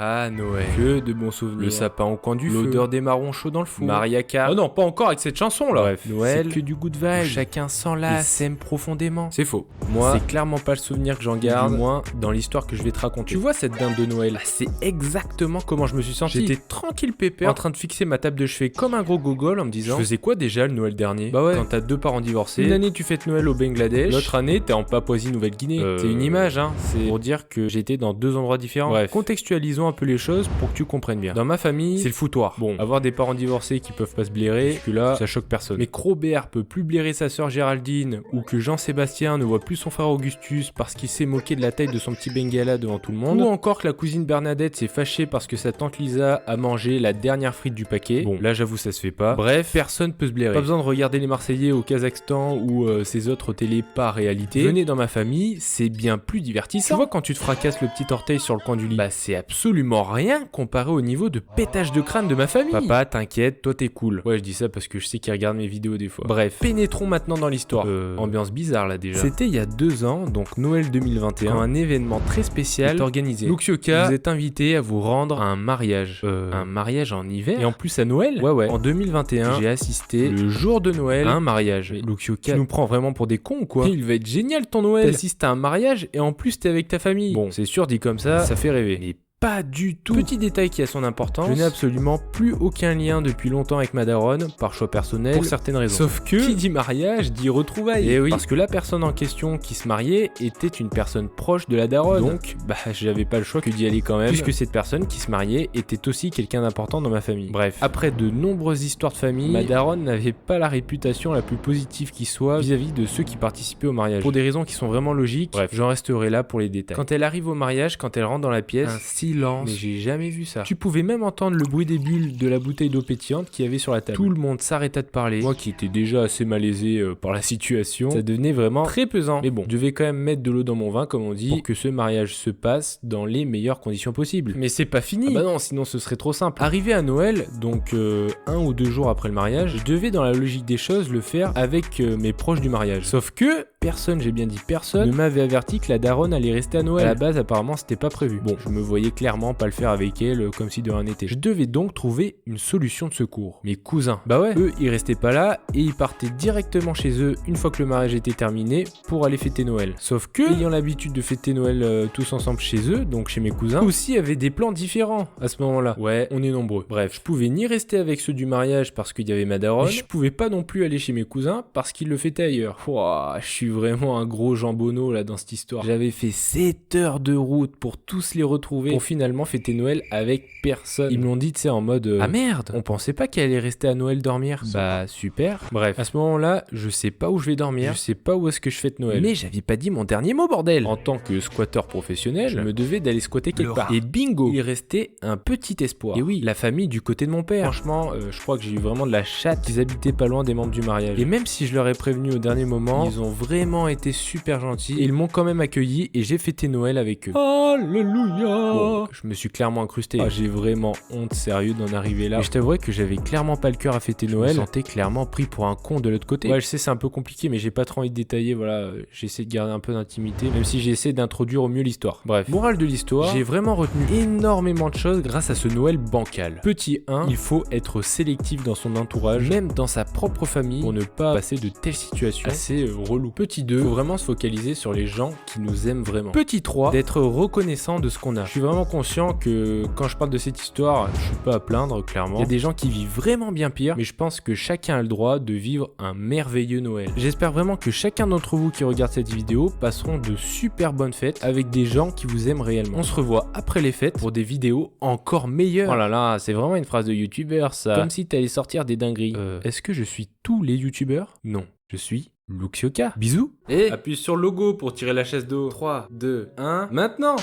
Ah, Noël. Que de bons souvenirs. Le sapin au coin du feu. L'odeur des marrons chauds dans le four. Maria Kart. Oh non, pas encore avec cette chanson là. Bref, Noël, c'est que du good vibe. Chacun s'enlace, s'aime profondément. C'est faux. Moi, c'est clairement pas le souvenir que j'en garde, du moins dans l'histoire que je vais te raconter. Tu vois cette dinde de Noël, bah, c'est exactement comment je me suis senti. J'étais tranquille pépère, en train de fixer ma table de chevet comme un gros gogol en me disant, je faisais quoi déjà le Noël dernier? Bah ouais, quand t'as deux parents divorcés, une année tu fêtes Noël au Bangladesh, l'autre année t'es en Papouasie-Nouvelle-Guinée. C'est une image, hein. C'est pour dire que j'étais dans deux endroits différents. Bref, contextualisons un peu les choses pour que tu comprennes bien. Dans ma famille, c'est le foutoir. Bon, avoir des parents divorcés qui peuvent pas se blairer, jusque là, ça choque personne. Mais Crobert peut plus blairer sa sœur Géraldine, ou que Jean-Sébastien ne voit plus son frère Augustus parce qu'il s'est moqué de la taille de son petit Bengala devant tout le monde, ou encore que la cousine Bernadette s'est fâchée parce que sa tante Lisa a mangé la dernière frite du paquet. Bon, là j'avoue ça se fait pas. Bref, personne peut se blairer. Pas besoin de regarder les Marseillais au Kazakhstan ou ces autres télés pas réalité. Venez dans ma famille, c'est bien plus divertissant. Tu vois quand tu te fracasses le petit orteil sur le coin du lit, bah c'est absolument rien comparé au niveau de pétage de crâne de ma famille. Papa, t'inquiète, toi t'es cool. Ouais, je dis ça parce que je sais qu'il regarde mes vidéos des fois. Bref, pénétrons maintenant dans l'histoire. Ambiance bizarre là déjà. C'était il y a 2 ans, donc Noël 2021, quand un événement très spécial est organisé. Luxioka, vous êtes invité à vous rendre à un mariage. Un mariage en hiver? Et en plus à Noël? Ouais. En 2021, j'ai assisté le jour de Noël à un mariage. Luxioka, tu nous prends vraiment pour des cons ou quoi? Il va être génial ton Noël. T'assistes à un mariage et en plus t'es avec ta famille. Bon, c'est sûr, dit comme ça fait rêver. Mais pas du tout. Petit détail qui a son importance, je n'ai absolument plus aucun lien depuis longtemps avec ma daronne, par choix personnel, pour certaines raisons. Sauf que, qui dit mariage, dit retrouvailles. Et oui, parce que la personne en question qui se mariait était une personne proche de la daronne. Donc, bah, j'avais pas le choix que d'y aller quand même, puisque cette personne qui se mariait était aussi quelqu'un d'important dans ma famille. Bref, après de nombreuses histoires de famille, ma daronne n'avait pas la réputation la plus positive qui soit vis-à-vis de ceux qui participaient au mariage. Pour des raisons qui sont vraiment logiques, bref, j'en resterai là pour les détails. Quand elle arrive au mariage, quand elle rentre dans la pièce, silence. Mais j'ai jamais vu ça. Tu pouvais même entendre le bruit des bulles de la bouteille d'eau pétillante qu'il y avait sur la table. Tout le monde s'arrêta de parler. Moi qui étais déjà assez malaisé par la situation, ça devenait vraiment très pesant. Mais bon, je devais quand même mettre de l'eau dans mon vin, comme on dit, pour que ce mariage se passe dans les meilleures conditions possibles. Mais c'est pas fini. Ah bah non, sinon ce serait trop simple. Arrivé à Noël, donc 1 ou 2 jours après le mariage, je devais dans la logique des choses le faire avec mes proches du mariage. Sauf que personne, j'ai bien dit personne, ne m'avait averti que la daronne allait rester à Noël. À la base, apparemment, c'était pas prévu. Bon, je me voyais clairement pas le faire avec elle comme si de rien n'était. Je devais donc trouver une solution de secours. Mes cousins, bah ouais, eux, ils restaient pas là et ils partaient directement chez eux une fois que le mariage était terminé pour aller fêter Noël. Sauf que, ayant l'habitude de fêter Noël tous ensemble chez eux, donc chez mes cousins, aussi avaient des plans différents à ce moment-là. Ouais, on est nombreux. Bref, je pouvais ni rester avec ceux du mariage parce qu'il y avait ma daronne, et je pouvais pas non plus aller chez mes cousins parce qu'ils le fêtaient ailleurs. Ouah, je suis vraiment un gros jambonneau là dans cette histoire. J'avais fait 7 heures de route pour tous les retrouver pour finalement fêter Noël avec personne. Ils me l'ont dit, tu sais, en mode ah merde, on pensait pas qu'elle allait rester à Noël dormir. Bah super. Bref, à ce moment-là, je sais pas où je vais dormir, je sais pas où est-ce que je fête Noël. Mais j'avais pas dit mon dernier mot, bordel. En tant que squatteur professionnel, je me devais d'aller squatter quelque part. Et bingo, il restait un petit espoir. Et oui, la famille du côté de mon père. Franchement, je crois que j'ai eu vraiment de la chatte. Ils habitaient pas loin des membres du mariage. Et même si je leur ai prévenu au dernier moment, ils ont vraiment été super gentils et ils m'ont quand même accueilli et j'ai fêté Noël avec eux. Alléluia. Bon, je me suis clairement incrusté. J'ai vraiment honte, sérieux, d'en arriver là. Et je t'avouerais que j'avais clairement pas le cœur à fêter Noël. Je me sentais clairement pris pour un con de l'autre côté. Ouais, je sais, c'est un peu compliqué, mais j'ai pas trop envie de détailler. Voilà, j'essaie de garder un peu d'intimité, même si j'essaie d'introduire au mieux l'histoire. Bref, morale de l'histoire, j'ai vraiment retenu énormément de choses grâce à ce Noël bancal. Petit 1, il faut être sélectif dans son entourage, même dans sa propre famille, pour ne pas passer de telles situations assez relou. Petit 2, faut vraiment se focaliser sur les gens qui nous aiment vraiment. Petit 3, d'être reconnaissant de ce qu'on a. Je suis vraiment conscient que quand je parle de cette histoire, je suis pas à plaindre, clairement. Il y a des gens qui vivent vraiment bien pire, mais je pense que chacun a le droit de vivre un merveilleux Noël. J'espère vraiment que chacun d'entre vous qui regarde cette vidéo passeront de super bonnes fêtes avec des gens qui vous aiment réellement. On se revoit après les fêtes pour des vidéos encore meilleures. Oh là là, c'est vraiment une phrase de youtubeur ça. Comme si t'allais sortir des dingueries. Est-ce que je suis tous les youtubeurs? Non, je suis Luxioka. Bisous. Et appuie sur le logo pour tirer la chaise d'eau. 3, 2, 1, maintenant.